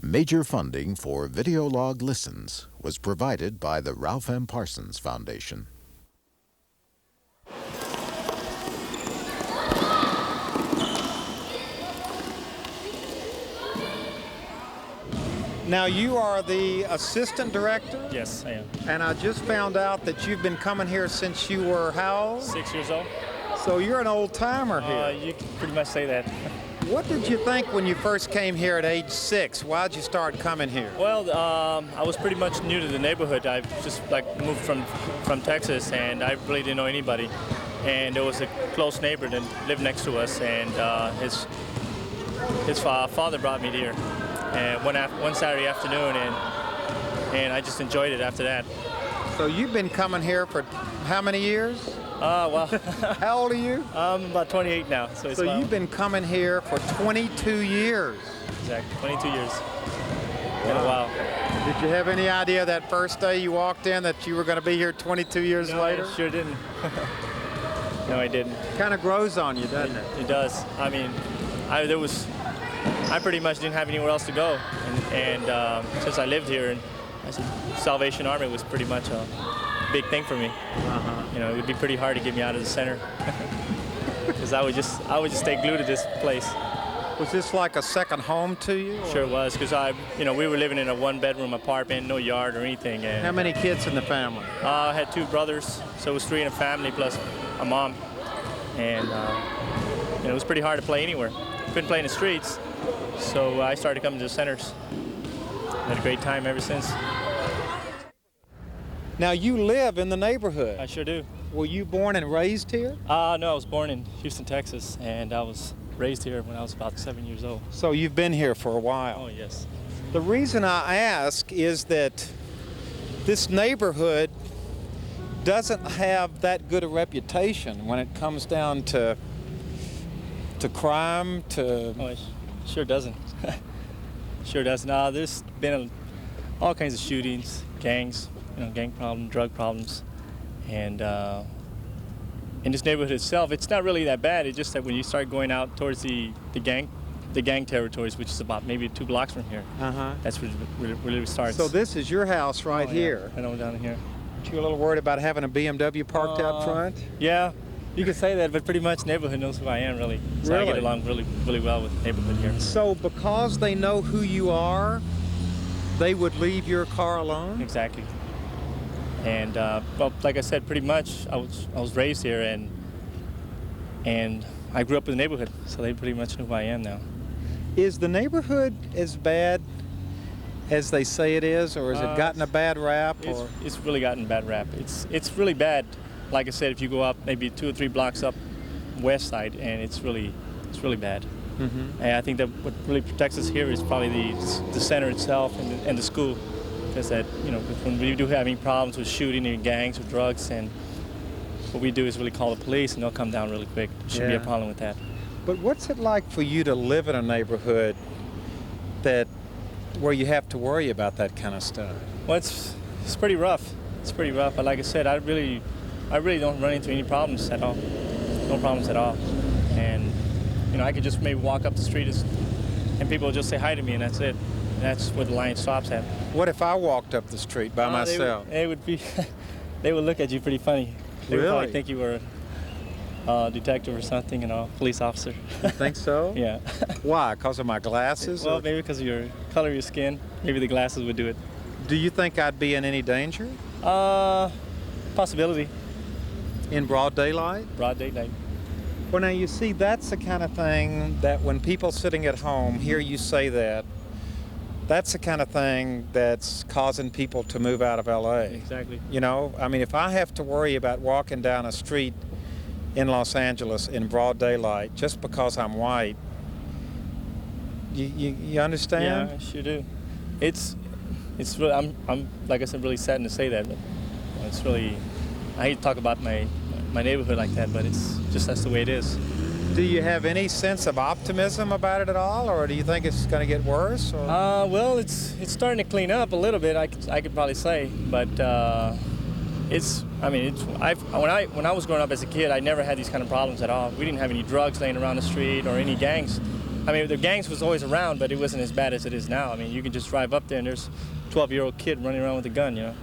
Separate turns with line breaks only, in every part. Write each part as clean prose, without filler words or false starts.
Major funding for Video Log Listens was provided by the Ralph M. Parsons Foundation.
Now, you are the assistant director?
Yes, I am.
And I just found out that you've been coming here since you were how old?
6 years old.
So you're an old timer here.
You can pretty much say that.
What did you think when you first came here at age 6? Why'd you start coming here?
Well, I was pretty much new to the neighborhood. I just moved from Texas, and I really didn't know anybody. And there was a close neighbor that lived next to us, and his father brought me here. And one Saturday afternoon, and I just enjoyed it after that.
So you've been coming here for how many years?
Well,
how old are you?
I'm about 28 now. So
you've been coming here for 22 years.
Exactly, 22 years. Been a while.
Did you have any idea that first day you walked in that you were going to be here 22 years later?
I sure didn't. No, I didn't.
Kind of grows on you, doesn't it?
It does. I mean, I pretty much didn't have anywhere else to go, and since I lived here, and I said Salvation Army was pretty much a big thing for me. You know, it would be pretty hard to get me out of the center, because I would just stay glued to this place.
Was this like a second home to you?
Sure it was, because we were living in a one-bedroom apartment, no yard or anything. And
how many kids in the family?
I had 2 brothers, so it was 3 in a family plus a mom, and it was pretty hard to play anywhere. Couldn't play in the streets, so I started coming to the centers. Had a great time ever since.
Now, you live in the neighborhood.
I sure do.
Were you born and raised here?
No, I was born in Houston, Texas, and I was raised here when I was about 7 years old.
So you've been here for a while?
Oh, yes.
The reason I ask is that this neighborhood doesn't have that good a reputation when it comes down to crime, to...
Oh, it sure doesn't. Sure doesn't. There's been all kinds of shootings, gangs, gang problems, drug problems, and in this neighborhood itself, it's not really that bad. It's just that when you start going out towards the gang territories, which is about maybe 2 blocks from here, that's where it really starts.
So this is your house right here?
I know, down here.
Aren't you a little worried about having a BMW parked out front?
Yeah. You could say that, but pretty much neighborhood knows who I am, really. So
really?
I get along really, really well with the neighborhood here.
So because they know who you are, they would leave your car alone?
Exactly. And well, like I said, pretty much I was raised here, and I grew up in the neighborhood, so they pretty much know who I am now.
Is the neighborhood as bad as they say it is, or has it gotten a bad rap?
It's really gotten a bad rap. It's really bad. Like I said, if you go up maybe 2 or 3 blocks up west side, and it's really bad. And I think that what really protects us here is probably the center itself and the school, because that when we do have any problems with shooting and gangs or drugs, and what we do is really call the police, and they'll come down really quick. There shouldn't be a problem with that.
But what's it like for you to live in a neighborhood where you have to worry about that kind of stuff?
Well, it's pretty rough. It's pretty rough. But like I said, I really don't run into any problems at all. No problems at all. And I could just maybe walk up the street and people will just say hi to me, and that's it. And that's where the line stops at.
What if I walked up the street by myself?
They would look at you pretty funny. They would probably think you were a detective or something, police officer.
You think so?
Yeah.
Why? Because of my glasses?
Well, maybe because of your color of your skin. Maybe the glasses would do it.
Do you think I'd be in any danger?
Possibility.
In broad daylight?
Broad daylight.
Well, now, you see, that's the kind of thing that when people sitting at home hear you say that, that's the kind of thing that's causing people to move out of L.A.
Exactly.
I mean, if I have to worry about walking down a street in Los Angeles in broad daylight just because I'm white, you understand?
Yeah, I sure do. It's really, I'm like I said, really saddened to say that, but it's really, I hate to talk about my neighborhood like that, but it's just that's the way it is.
Do you have any sense of optimism about it at all, or do you think it's going to get worse? Or?
Well, it's starting to clean up a little bit. I could probably say, but when I was growing up as a kid, I never had these kind of problems at all. We didn't have any drugs laying around the street or any gangs. I mean, the gangs was always around, but it wasn't as bad as it is now. I mean, you can just drive up there and there's a 12-year-old kid running around with a gun, you know.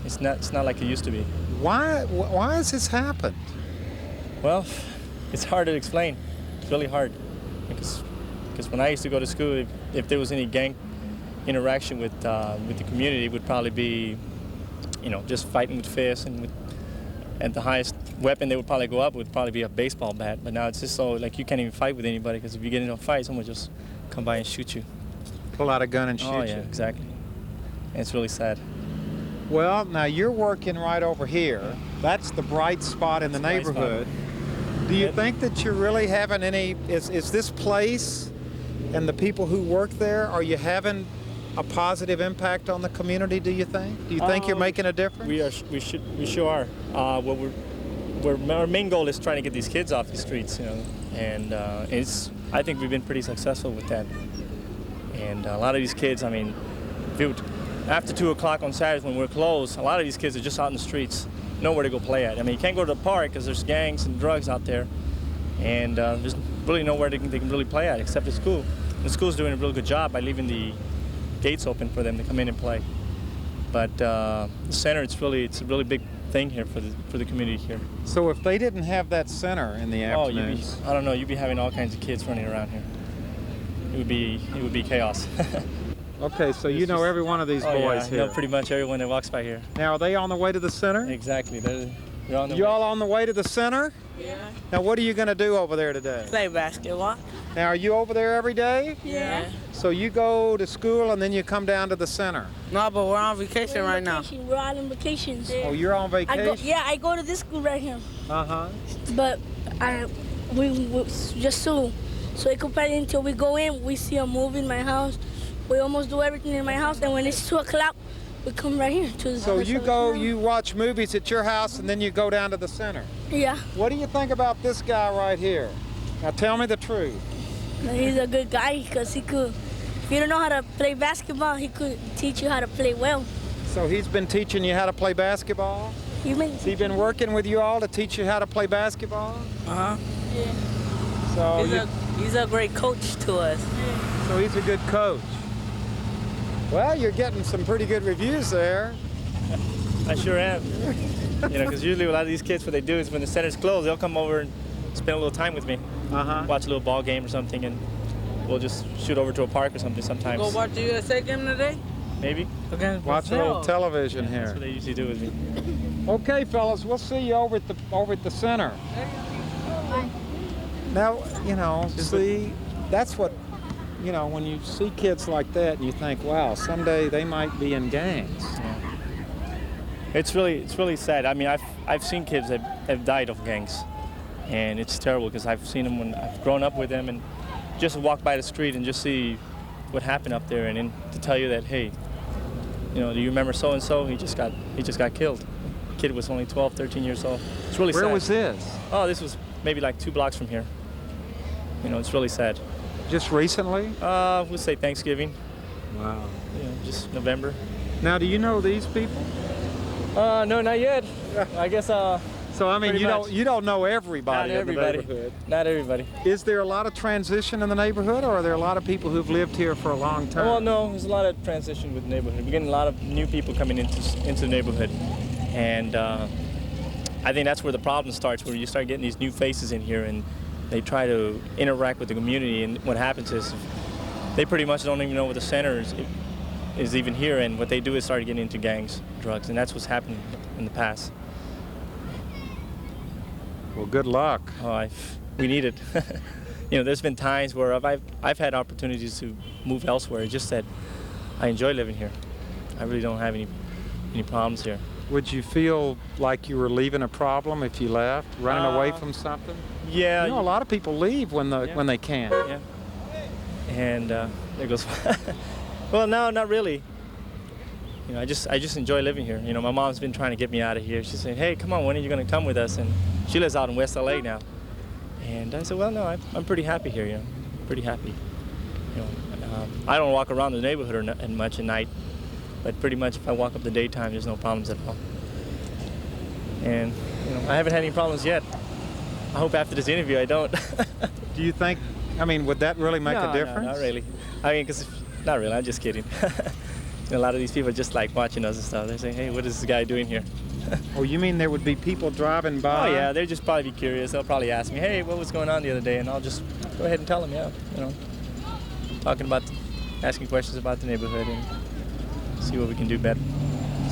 It's not like it used to be.
Why has this happened?
Well, it's hard to explain. It's really hard. Because when I used to go to school, if there was any gang interaction with the community, it would probably be, you know, just fighting with fists, and the highest weapon they would probably go up would probably be a baseball bat. But now it's just so, like, you can't even fight with anybody, because if you get into a fight, someone will just come by and shoot you.
Pull out a gun and shoot
Oh,
you.
yeah, exactly. And it's really sad.
Well, now you're working right over here. That's the bright spot in the neighborhood. Do you think that you're really having any, is this place and the people who work there, are you having a positive impact on the community, do you think? Do you think you're making a difference?
We sure are. Our main goal is trying to get these kids off the streets, you know, and I think we've been pretty successful with that. And a lot of these kids, I mean, after 2 o'clock on Saturdays when we're closed, a lot of these kids are just out in the streets, nowhere to go play at. I mean, you can't go to the park because there's gangs and drugs out there, and there's really nowhere they can really play at except at school. The school's doing a really good job by leaving the gates open for them to come in and play. But the center, it's a really big thing here for the community here.
So if they didn't have that center in the afternoons,
I don't know, you'd be having all kinds of kids running around here. It would be chaos.
Okay, so you know every one of these boys here.
I know pretty much everyone that walks by here.
Now, are they on the way to the center?
Exactly. They're on the way.
You all on the way to the center?
Yeah.
Now, what are you going to do over there today?
Play basketball.
Now, are you over there every day?
Yeah.
So you go to school and then you come down to the center?
No, but we're on vacation right now.
We're all on vacations.
Oh, you're on vacation?
I go to this school right here.
Uh-huh.
But we just so it could play until we go in, we see a movie in my house. We almost do everything in my house, and when it's 2 o'clock, we come right here to the
So
house.
you watch movies at your house and then you go down to the center?
Yeah.
What do you think about this guy right here? Now tell me the truth.
He's a good guy because he could, if you don't know how to play basketball, he could teach you how to play well.
So he's been teaching you how to play basketball? Has he been working with you all to teach you how to play basketball?
Uh-huh.
Yeah.
So
he's a great coach to us.
So he's a good coach. Well, you're getting some pretty good reviews there.
I sure am. You know, because usually a lot of these kids, what they do is when the center's closed, they'll come over and spend a little time with me. Watch a little ball game or something, and we'll just shoot over to a park or something sometimes.
Go watch the USA game today?
Maybe.
Okay.
Watch a little television here.
That's what they usually do with me.
Okay, fellas, we'll see you over at the center. Now, you know, see, that's what, you know, when you see kids like that, you think, wow, someday they might be in gangs.
Yeah. It's really sad. I mean, I've seen kids that have died of gangs, and it's terrible because I've seen them when I've grown up with them, and just walk by the street and just see what happened up there, and then to tell you that, hey, you know, do you remember so and so? He just got killed. The kid was only 12, 13 years old. It's really sad.
Where was this?
Oh, this was maybe like 2 blocks from here. You know, it's really sad.
Just recently?
We'll say Thanksgiving.
Wow.
You know, just November.
Now, do you know these people?
No, not yet. I guess.
So I mean, you don't know everybody in the neighborhood.
Not everybody.
Is there a lot of transition in the neighborhood, or are there a lot of people who've lived here for a long time?
Well, no, there's a lot of transition with the neighborhood. We're getting a lot of new people coming into the neighborhood, and I think that's where the problem starts, where you start getting these new faces in here, and they try to interact with the community. And what happens is they pretty much don't even know what the center is even here, and what they do is start getting into gangs, drugs, and that's what's happened in the past.
Well, good luck.
Oh, we need it. You know, there's been times where I've had opportunities to move elsewhere. It's just that I enjoy living here. I really don't have any problems here.
Would you feel like you were leaving a problem if you left, running away from something?
Yeah.
You know, a lot of people leave when they can.
Yeah. And there goes. Well, no, not really. You know, I just enjoy living here. You know, my mom's been trying to get me out of here. She's saying, "Hey, come on, when are you going to come with us?" And she lives out in West LA now. And I said, "Well, no, I'm pretty happy here. You know, pretty happy. You know, I don't walk around the neighborhood much at night, but pretty much if I walk up the daytime, there's no problems at all. And you know, I haven't had any problems yet. I hope after this interview I don't."
Do you think I mean, would that really make a difference?
No, not really. I mean, not really. I'm just kidding. A lot of these people are just like watching us and stuff. They're saying, "Hey, what is this guy doing here?"
Oh, you mean there would be people driving by?
Oh yeah, they'd just probably be curious. They'll probably ask me, "Hey, what was going on the other day?" And I'll just go ahead and tell them, yeah, asking questions about the neighborhood and see what we can do better.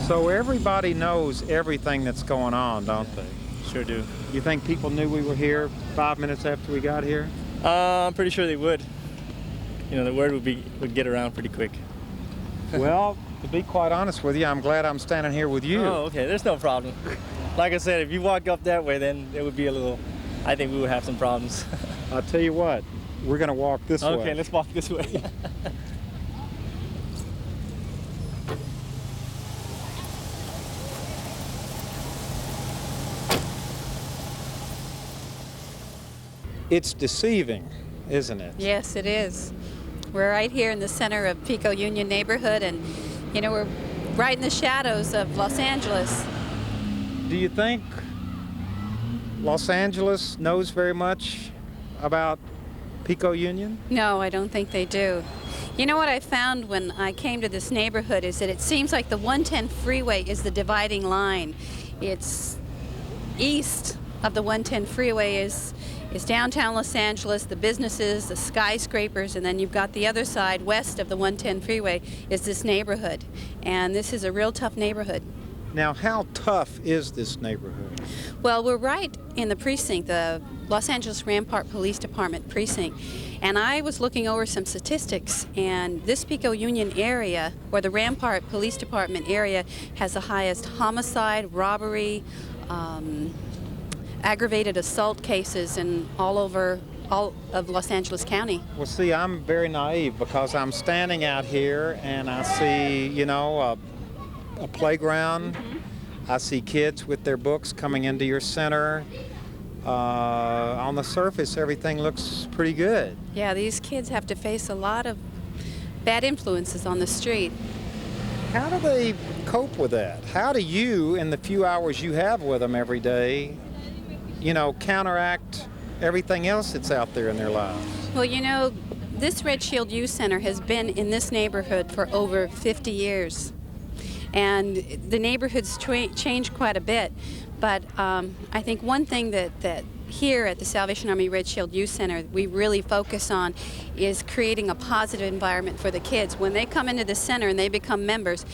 So everybody knows everything that's going on, don't they?
Sure do.
You think people knew we were here 5 minutes after we got here?
I'm pretty sure they would. The word would get around pretty quick.
Well, to be quite honest with you, I'm glad I'm standing here with you.
Oh, okay. There's no problem. Like I said, if you walk up that way, then it would be I think we would have some problems.
I'll tell you what, we're going to walk this way.
Okay, let's walk this way.
It's deceiving, isn't it?
Yes, it is. We're right here in the center of Pico-Union neighborhood, and we're right in the shadows of Los Angeles.
Do you think Los Angeles knows very much about Pico-Union?
No, I don't think they do. You know what I found when I came to this neighborhood is that it seems like the 110 freeway is the dividing line. It's east of the 110 freeway is downtown Los Angeles, the businesses, the skyscrapers, and then you've got the other side, west of the 110 freeway, is this neighborhood. And this is a real tough neighborhood.
Now, how tough is this neighborhood?
Well, we're right in the precinct, the Los Angeles Rampart Police Department precinct. And I was looking over some statistics, and this Pico-Union area, or the Rampart Police Department area, has the highest homicide, robbery, aggravated assault cases in all of Los Angeles County.
Well, see, I'm very naive because I'm standing out here and I see, a playground. Mm-hmm. I see kids with their books coming into your center. On the surface, everything looks pretty good.
Yeah, these kids have to face a lot of bad influences on the street.
How do they cope with that? How do you, in the few hours you have with them every day, counteract everything else that's out there in their lives?
Well, this Red Shield Youth Center has been in this neighborhood for over 50 years. And the neighborhood's changed quite a bit. But I think one thing that here at the Salvation Army Red Shield Youth Center we really focus on is creating a positive environment for the kids. When they come into the center and they become members,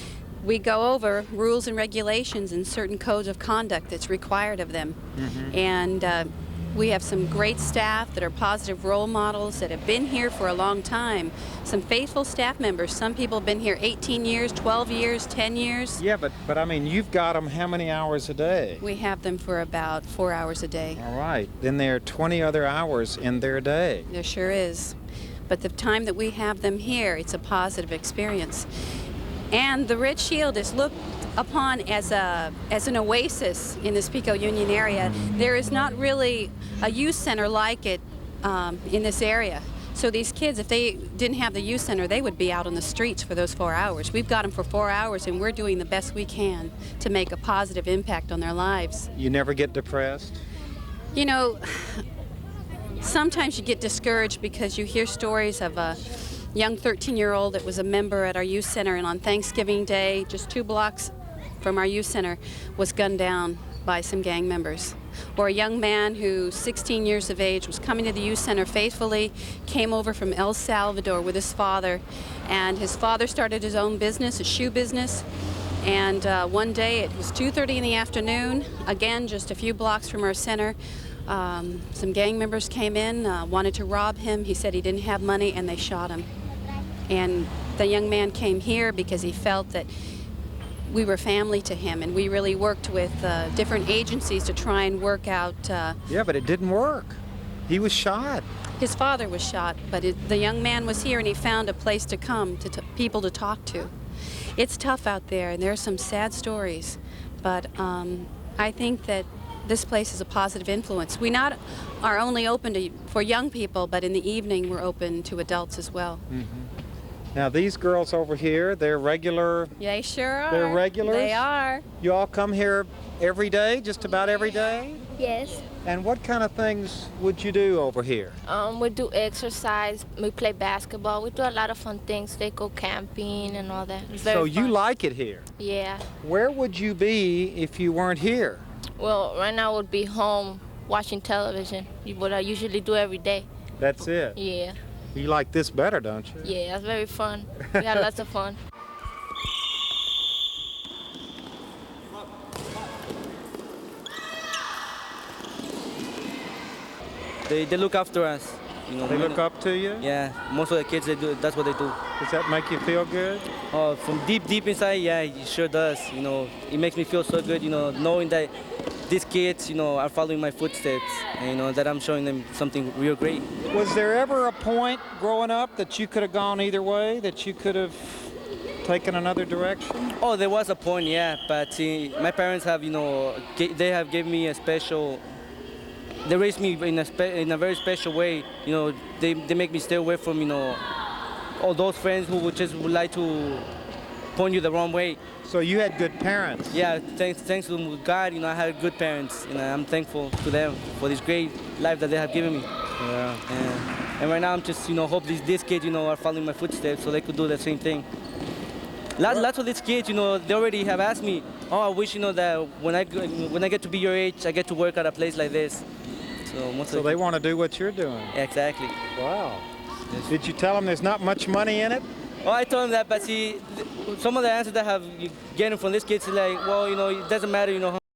we go over rules and regulations and certain codes of conduct that's required of them. Mm-hmm. And we have some great staff that are positive role models that have been here for a long time. Some faithful staff members. Some people have been here 18 years, 12 years, 10 years.
Yeah, but I mean, you've got them how many hours a day?
We have them for about 4 hours a day.
All right. Then there are 20 other hours in their day.
There sure is. But the time that we have them here, it's a positive experience. And the Red Shield is looked upon as an oasis in this Pico-Union area. There is not really a youth center like it in this area. So these kids, if they didn't have the youth center, they would be out on the streets for those 4 hours. We've got them for 4 hours, and we're doing the best we can to make a positive impact on their lives.
You never get depressed?
Sometimes you get discouraged because you hear stories of a young 13-year-old that was a member at our youth center, and on Thanksgiving Day, just 2 blocks from our youth center, was gunned down by some gang members. Or a young man who's 16 years of age was coming to the youth center faithfully, came over from El Salvador with his father, and his father started his own business, a shoe business. And one day, it was 2:30 in the afternoon, again, just a few blocks from our center. Some gang members came in, wanted to rob him. He said he didn't have money, and they shot him. And the young man came here because he felt that we were family to him, and we really worked with different agencies to try and work out.
Yeah, but it didn't work. He was shot.
His father was shot, but the young man was here, and he found a place to come, to people to talk to. It's tough out there, and there are some sad stories, but I think that this place is a positive influence. We not are only open for young people, but in the evening we're open to adults as well.
Mm-hmm. Now these girls over here, they're regular.
They sure are.
They're regulars?
They are.
You all come here every day, just about every day?
Yes.
And what kind of things would you do over here?
We do exercise. We play basketball. We do a lot of fun things. They go camping and all that. It's very
So you
fun.
like it here.
Yeah.
Where would you be if you weren't here?
Well, right now I would be home watching television. What I usually do every day.
That's it.
Yeah.
You like this better, don't you?
Yeah, it's very fun. We had lots of fun.
They look after us. You know,
They look up to you?
Yeah, most of the kids, they do. That's what they do.
Does that make you feel good?
Oh, from deep inside, yeah, it sure does. You know, it makes me feel so good. You know, knowing that these kids, you know, are following my footsteps, and you know that I'm showing them something real great.
Was there ever a point growing up that you could have gone either way, that you could have taken another direction?
Oh, there was a point, yeah, but my parents have, you know, they have given me a special. They raised me in a very special way. You know, they make me stay away from, you know, all those friends who would like to point you the wrong way.
So you had good parents.
Yeah, thanks to God, you know, I had good parents, and I'm thankful to them for this great life that they have given me.
Yeah.
And right now, I'm just, you know, hope these kids, you know, are following my footsteps so they could do the same thing. Lots of these kids, you know, they already have asked me, oh, I wish, you know, that when I get to be your age, I get to work at a place like this.
So they want to do what you're doing.
Exactly.
Wow. Did you tell them there's not much money in it?
Oh, I told them that, but see, some of the answers that have getting from these kids is like, well, you know, it doesn't matter, you know,